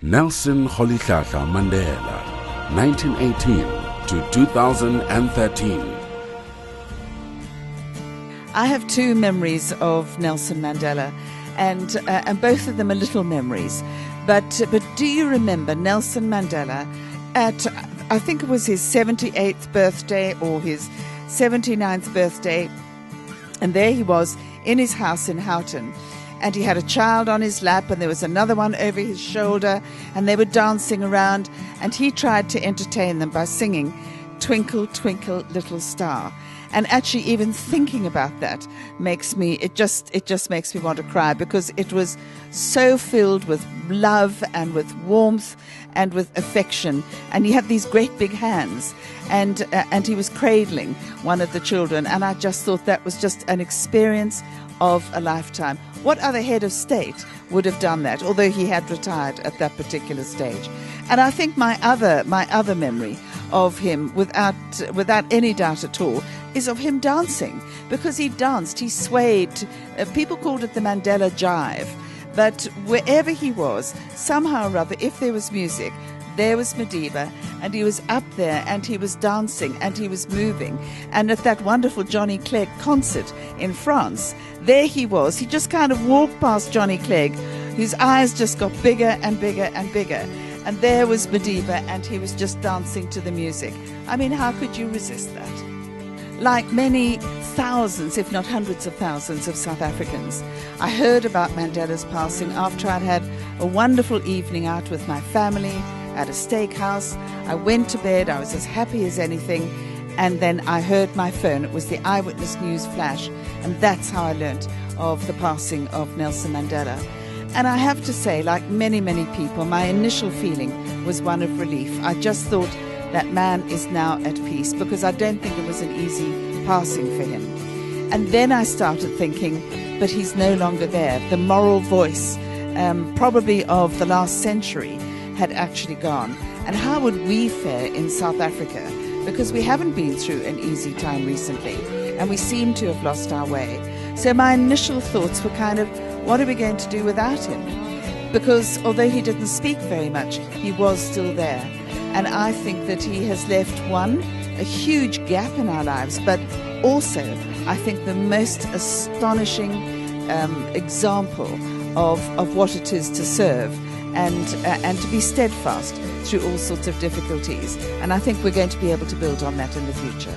Nelson Rolihlahla Mandela, 1918 to 2013. I have two memories of Nelson Mandela, and both of them are little memories. But do you remember Nelson Mandela at, I think it was his 78th birthday or his 79th birthday, and there he was in his house in Houghton, and he had a child on his lap and there was another one over his shoulder, and they were dancing around, and he tried to entertain them by singing Twinkle, Twinkle, Little Star. And actually even thinking about that it just makes me want to cry, because it was so filled with love and with warmth and with affection. And he had these great big hands, and he was cradling one of the children, and I just thought that was just an experience of a lifetime. What other head of state would have done that, although he had retired at that particular stage? And I think my other memory of him, without any doubt at all, is of him dancing, because he danced, he swayed. People called it the Mandela jive, but wherever he was, somehow or other, if there was music, there was Madiba, and he was up there and he was dancing and he was moving. And at that wonderful Johnny Clegg concert in France, there he was. He just kind of walked past Johnny Clegg, whose eyes just got bigger and bigger and bigger. And there was Madiba, and he was just dancing to the music. I mean, how could you resist that? Like many thousands, if not hundreds of thousands of South Africans, I heard about Mandela's passing after I'd had a wonderful evening out with my family at a steakhouse. I went to bed, I was as happy as anything, and then I heard my phone. It was the Eyewitness News flash, and that's how I learnt of the passing of Nelson Mandela. And I have to say, like many, many people, my initial feeling was one of relief. I just thought, that man is now at peace, because I don't think it was an easy passing for him. And then I started thinking, but he's no longer there. The moral voice, probably of the last century, had actually gone. And how would we fare in South Africa? Because we haven't been through an easy time recently, and we seem to have lost our way. So my initial thoughts were kind of, what are we going to do without him? Because although he didn't speak very much, he was still there. And I think that he has left, a huge gap in our lives, but also, I think, the most astonishing example of what it is to serve and to be steadfast through all sorts of difficulties. And I think we're going to be able to build on that in the future.